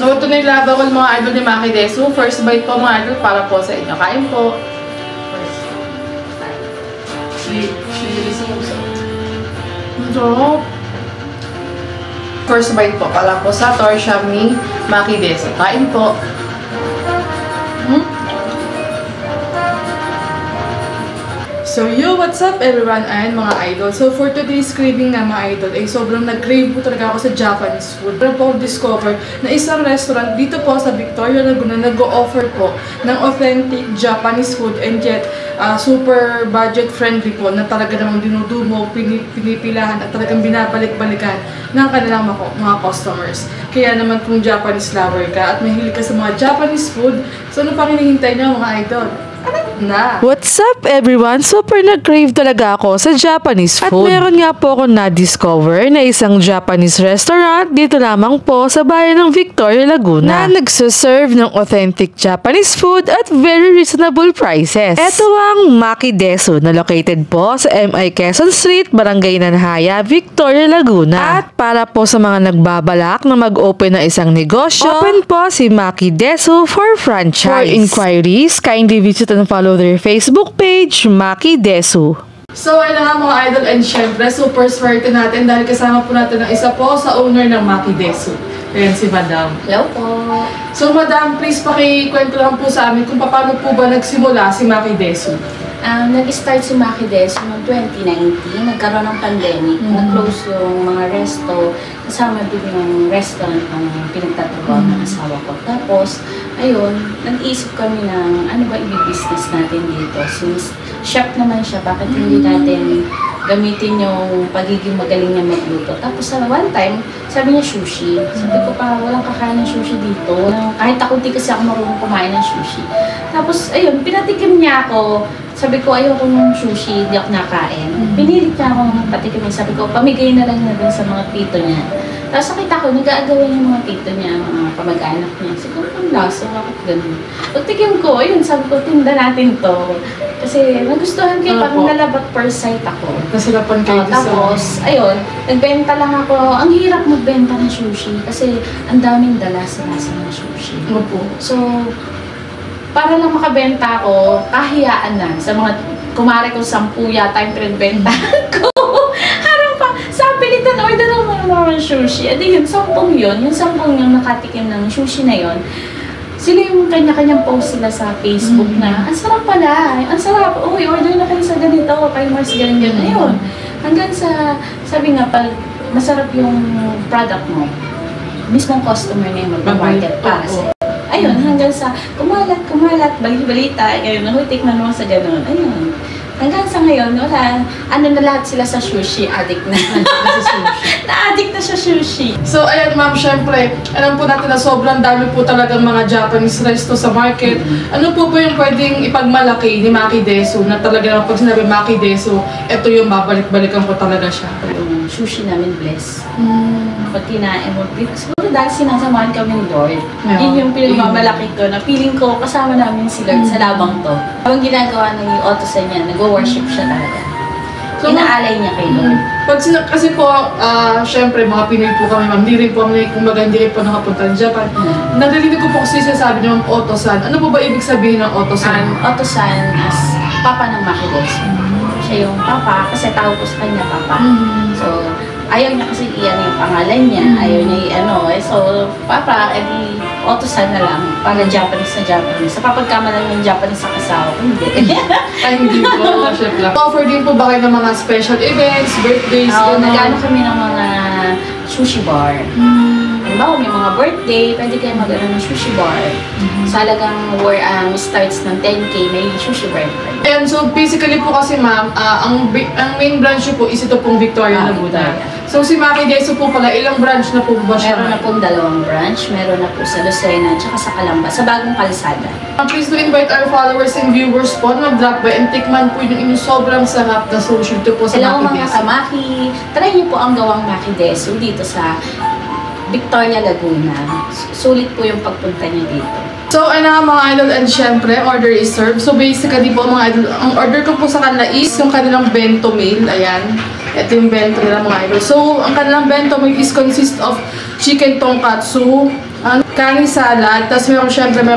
So, ito na yung lava ko mga idol ni Maki Desu. First bite po mga idol para po sa inyo. Kain po. First bite po para po sa torsyam ni Maki Desu. Kain po. So what's up everyone? Ayan mga idol. So for today's craving nga mga idol, ay sobrang nag-crave po talaga ako sa Japanese food. Pero po discover na isang restaurant dito po sa Victoria Laguna nag-o-offer po ng authentic Japanese food and yet super budget friendly po na talaga namang dinudumo, pinipilahan at talagang binabalik-balikan ng kanilang mga customers. Kaya naman kung Japanese lover ka at mahilig ka sa mga Japanese food, so ano pa hinihintay niyo mga idol? Na. What's up everyone? Super nag-crave talaga ako sa Japanese food. At meron nga po ako na-discover na isang Japanese restaurant dito lamang po sa bayan ng Victoria Laguna na nagsuserve ng authentic Japanese food at very reasonable prices. Ito ang Maki Desu na located po sa MI Quezon Street, Barangay Nanhaya, Victoria Laguna. At para po sa mga nagbabalak na mag-open na isang negosyo, open po si Maki Desu for franchise. For inquiries, kindly visit and follow their Facebook page, Maki Desu. So ayun nga mga idol, and syempre super swerte natin dahil kasama po natin ang isa po sa owner ng Maki Desu. Ayan si Madam. Hello po. So Madam, please pakikwento lang po sa amin kung paano po ba nagsimula si Maki Desu. Nag-start si Maki Desu noong 2019, nagkaroon ng pandemic, nag-close yung mga resto, kasama din yung restaurant ang pinagtatrabaho ng asawa ko. Tapos, ayun, nag-iisip kami ng ano ba i-business natin dito. Since chef naman siya, bakit hindi natin gamitin yung pagiging magaling niya magluto. Tapos one time, sabi niya sushi. Sabi ko pa, walang kakain ng sushi dito. Kahit ako, di kasi ako marunong kumain ng sushi. Tapos, ayun, pinatikim niya ako. Sabi ko, ayoko ng sushi, hindi ako nakain. Pinilit niya ako ng patikim. Sabi ko, pamigay na lang na dun sa mga tito niya. Tapos nakita ko, nag-aagawan yung mga tito niya, mga kamag-anak niya. Siguro ang laso, bakit ganun? Pagtikim ko, ayun, sabi ko, tinda natin to. Kasi nagustuhan ko, parang nalabat per sight ako. Nasarapan kayo tapos, ayun, nagbenta lang ako. Ang hirap magbenta ng sushi kasi ang daming dala-lasa ng sushi. Opo. So, para lang makabenta ako, kahiyaan na sa mga kumare ko 10 yata yung pinagbenta ko. Harang pa, sa pilitan, order naman ng sushi. At yun, 10 yun, yung 10 yung nakatikim ng sushi na yun, sila yung kanya-kanyang post sila sa Facebook na, ang sarap pala, ang sarap, uy, order na kayo sa ganito, kay Mars, ganyan. Ayun, hanggang sa, sabi nga, pag masarap yung product mo, mismong customer na yung mag-market para sa'yo. Ayun, hanggang sa kumalat, balik-balita, ayun, tikman mo sa ganun. Ayun. Hanggang sa ngayon, wala, ano na lahat sila sa sushi, addict na. Na-addict na sa sushi. So, ayan ma'am, syempre, alam po natin na sobrang dami po talagang mga Japanese resto sa market. Ano po yung pwedeng ipagmalaki ni Maki Desu na talaga pag sinabi Maki Desu, ito yung babalik-balikan ko talaga siya. Yung sushi namin, bless. Pag kinain mo, siguro dahil sinasamahan kami ng Lord. Yun yung pinagmamalaki ko na feeling ko kasama namin si Lord sa labang to. Habang ginagawa ng Otosan niya, nag-worship siya talaga. So, inaalay niya kay Lord. Kasi po, syempre, mga Pinoy po kami, ma'am, hindi rin po nakapunta ng Japan. Narinig ko po kasi sinasabi niyo, Otosan. Ano po ba ibig sabihin ng Otosan? Otosan is papa ng Maki Desu. Siya yung papa, kasi tawag ko sa kanya papa. So, ayaw niya kasi iyan yung pangalan niya, ayaw niya so, papa, edi, Otosan na lang, para Japanese na Japanese. Sa papagkamalan yung Japanese sa kasawa, hindi. Ay, hindi po, chef lang. Offer din po ba kayo ng mga special events, birthdays, nag-ano kami ng mga sushi bar. Halimbawa, may mga birthday, pwede kayo mag-ano ng sushi bar. Sa halagang starts ng 10K, may sushi bar. And so, basically po kasi ma'am, ang main branch po is ito pong Victoria Laguna. So, si Maki Desu po pala, ilang branch na po ba siya? Meron na pong 2 branch. Meron na po sa Lucena, tsaka sa Calamba, sa bagong kalsada. Please do invite our followers and viewers po na mag-drop by and tikman po yung inyong sobrang sarap na sushi ito po sa Maki Desu. Hello mga kamaki! Try niyo po ang gawang Maki Desu dito sa Victoria Laguna. Sulit po yung pagpunta niyo dito. So, ano nga mga idol, and syempre, order is served. So, basically po mga idol, ang order ko po sa kanila is yung kanilang bento meal. Ayan. Ito yung bento nila mga idol. So, ang kanilang bento meal is consist of chicken tonkatsu, Kanin salad, tapos meron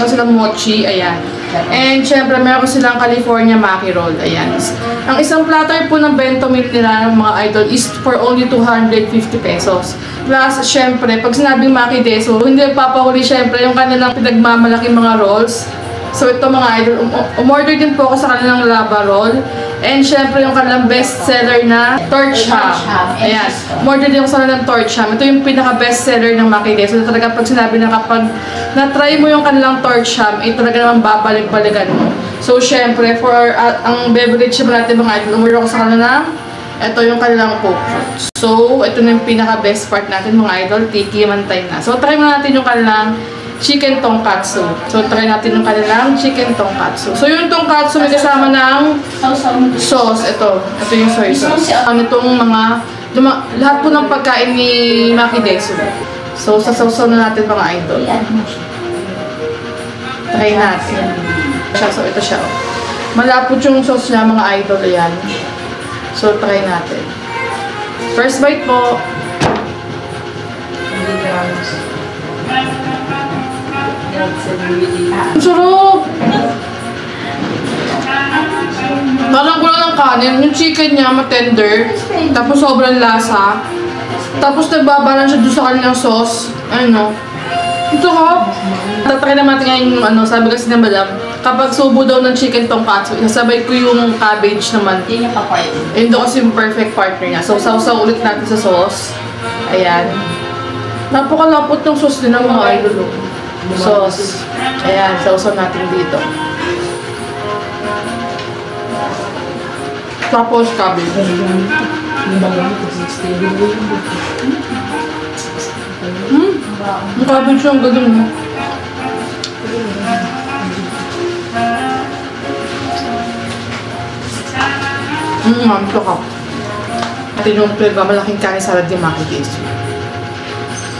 silang mochi, ayan. And syempre, meron silang California Maki Roll, ayan. Ang isang platter po ng bento meal nila ng mga idol is for only 250 pesos. Plus, syempre, pag sinabing Maki Deso, hindi nagpapahuli syempre yung kanilang pinagmamalaking mga rolls. So ito mga idol, umorder din po ako sa kanilang lava roll. And syempre yung kanilang best seller na torch ham. Ayan, umorder din ako sa kanilang torch ham. Ito yung pinaka best seller ng Maki Deso. So talaga pag sinabi na kapag na-try mo yung kanilang torch ham, talaga naman babalik-balikan mo. So syempre, for ang beverage naman natin mga idol, umorder ako sa kanilang ito yung kanilang Coke fruits. So ito na yung pinaka best part natin mga idol, tiki mantay na. So try mo natin yung kanilang chicken tonkatsu. So, try natin yung kanilang chicken tonkatsu. So, yung tonkatsu may kasama ng sauce. Ito yung soy sauce. Itong lahat po ng pagkain ni Maki Desu. So, sasawsaw na natin mga idol. Try natin. So, ito siya. Malapot yung sauce niya mga idol. Ayan. So, try natin. First bite po. Ang sarap! Parang kulang ng kanin. Yung chicken niya matender. Tapos sobrang lasa. Tapos nagbabalance siya doon sa kanilang sauce. Ano? Ang sarap! Tatry naman natin ngayon yung sabi kasi na madam, kapag subo daw ng chicken tonkatsu, isasabay ko yung cabbage naman. Yun yung pa-partner. Yun daw kasi yung perfect partner niya. So, sausaw ulit natin sa sauce. Ayan. Napakalapot ng sauce din ng mga idol. Sauce. Ayan, sausaw natin dito. Tapos cabbage. Yung cabbage yung gagawin mo. Ang sarap. At yung malaking kanin salad yung Maki Desu.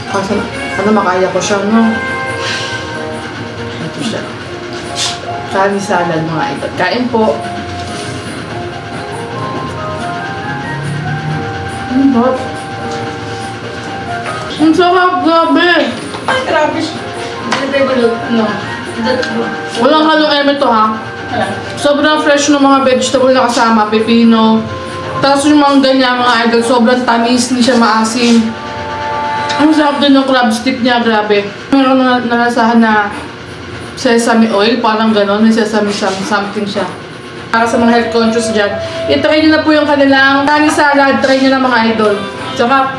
Kasi, makaya ko siya, no? Ito siya. Kanin salad mga idol. Kain po. Ang sarap, grabe! Ay, grabe siya. No. Walang halong element to ha. Sobrang fresh ng mga vegetable na kasama, pepino. Tapos yung mga ganyan, mga idol, sobrang tamis, hindi siya maasim. Ang sarap din yung crab stick niya, grabe. Meron na nalasahan na sesame oil, parang ganon, may sesame something siya. Para sa mga health conscious dyan, i-try nyo na po yung kanilang kanin salad, try nyo na mga idol. Tsaka,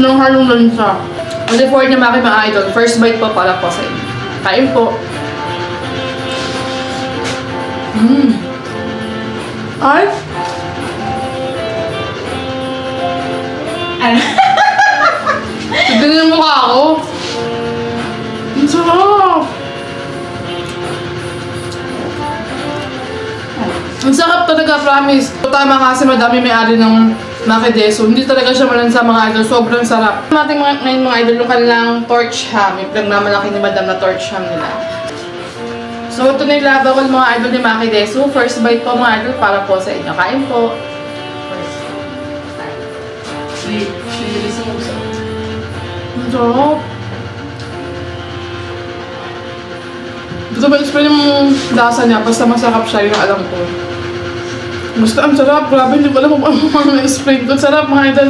anong halong lansa. Kasi for niya mga idol, first bite po para po sa inyo. Kain po. Ay! Tignan yung mukha ko. Ang sarap! Ang sarap talaga, promise. Tama kasi madami may-ari ng Maki Desu. Hindi talaga siya malansa mga idol. Sobrang sarap. Natin ngayon mga idol yung kanilang torch ham. Yung pinagmamalaki ni madam na torch ham nila. So ito na yung lava roll mga idol ni Maki Desu. First bite po mga idol para po sa inyo. Kain po. Ang sarap. Gusto ba explain yung lasa niya? Basta masarap siya yung alam ko. Basta ang sarap, grabe, hindi ko alam kung ano na-explain ko. Sarap mga idol.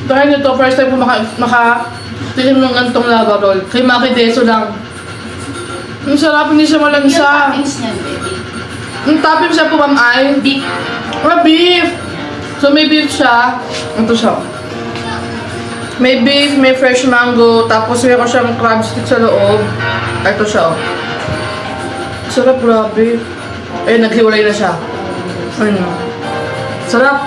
Dahil nito, first time ko maka-tilim ng gantong lava roll. Kay Maki Desu lang. Ang sarap, hindi siya malansa. Yung toppings niya, baby. Yung topping siya po, ma'am, ay Beef. beef! So may beef siya. Ito siya. May beef, may fresh mango, tapos meron siyang crab stick sa loob. Ito siya. Sarap, grabe. Ayun, naghiwalay na siya. Ayun. Sarap.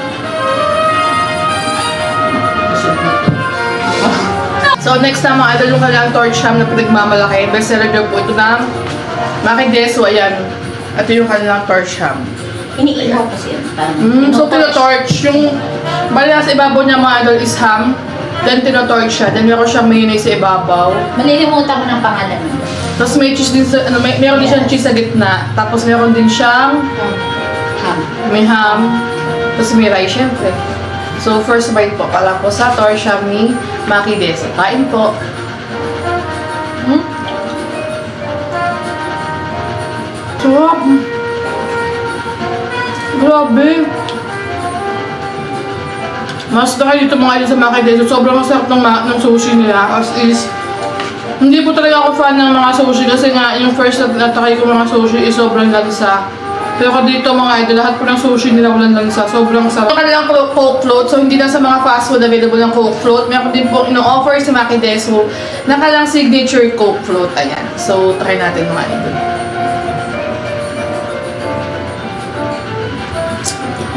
So, next na mga idol, yung kanilang torch ham na pinagmamalaki. Best seller daw po ito ng Maki Desu. Ayan. Ito yung kanilang torch ham. Iniihaw kasi yan. So, tino-torch. Yung bali sa ibabaw niya mga idol is ham. Then, tino-torch siya. Then, meron siyang mayonnaise sa ibabaw. Malilimutan ko ng pangalan. Tapos may cheese din sa, meron din siyang cheese sa gitna. Tapos meron din siyang Ham. may ham. Tapos may rice, syempre. So, first bite po pala po sa torsia ni Maki Des. Kain po. Sarap. Grabe. Mas na kayo dito mga idol sa Maki Des. Sobrang sarap ng sushi nila. As is, hindi po talaga ako fan ng mga sushi kasi nga yung first na natakay ko mga sushi is sobrang lansa. Pero dito mga idol, lahat po ng sushi nila walang lansa. Sobrang sarap. Yung kanilang Coke float, so hindi lang sa mga fast food available ng Coke float. Meron din po ino-offer si Maki Desu na kanilang signature Coke float. Ayan. So, try natin mga idol.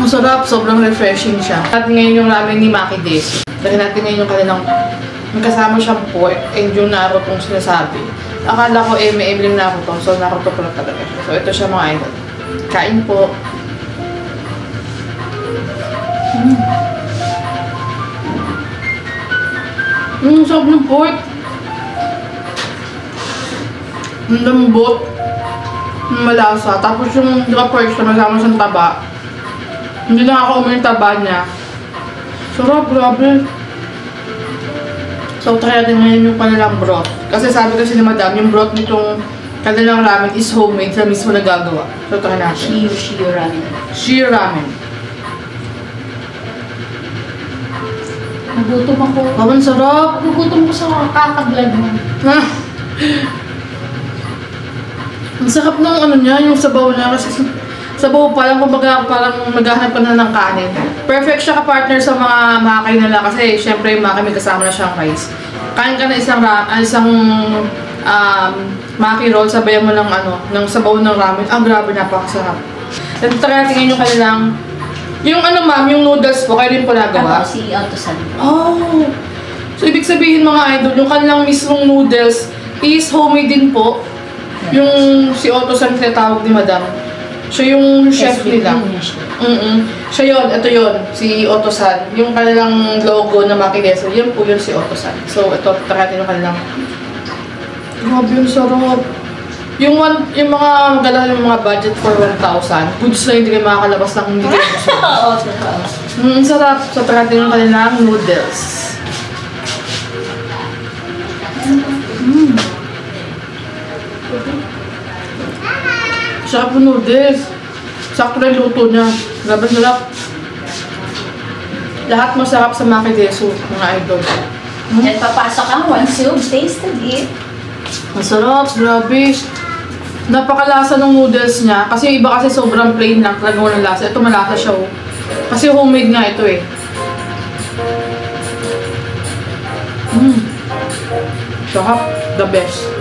Ang sarap, sobrang refreshing siya. At ngayon yung ramen ni Maki Desu. Try natin ngayon yung kanilang may kasama siyang pork and yung narutong sinasabi. Akala ko may emblem naruto. So, naruto pala talaga siya. So, ito siya mga idol. Kain po. Sarap ng pork. Ang lambot. Malasa. Tapos yung pork siya, masama siyang taba. Hindi na ako yung taba niya. Sarap, grabe. So, try natin ngayon yung kanilang broth. Kasi sabi kasi ni Madam, yung broth nitong kanilang ramen is homemade sa mismo nagagawa. So, try natin. Shio ramen. Shio ramen. Nagutom ako. Ang sarap. Nagutom ko sa kakablad mo. Ang sarap ng ano niya, yung sabaw niya. Kasi sabaw pa lang, kumbaga parang maghahanap ka na ng kanin. Perfect siya ka-partner sa mga makay nila kasi syempre yung makay may kasama na siyang rice. Kain ka na isang maki roll, sabayan mo ng ng sabaw ng ramen. Ang grabe, napakasarap. Then try natin yung kanilang, yung ma'am, yung noodles po, kayo rin po nagawa? Ako, si Autosan. Oh! So, ibig sabihin mga idol, yung kanilang mismong noodles is homemade din po. Yung si Autosan tinatawag ni Madam. Siya yung chef nila. Siya yun, ito yun, si Autosan. Yung kanilang logo na Maki Desu, yun po yun si Autosan. So, ito, try natin yung kanilang. Grabe yung sarap. Yung mga magalahan yung mga budget for 1,000, goods na hindi kayo makakalabas ng hindi kayo gusto. Oo, totoo. Sarap. So, try natin yung kanilang noodles. Sarap ng noodles. Sakto na yung luto niya. Grabe sarap. Lahat masarap sa Maki Desu, mga idol. At papasok ang once you've tasted it. Masarap, grabe. Napakalasa ng noodles niya. Kasi yung iba kasi sobrang plain lang, talagang walang lasa. Ito malasa siya oh. Kasi homemade nga ito eh. Sarap, the best.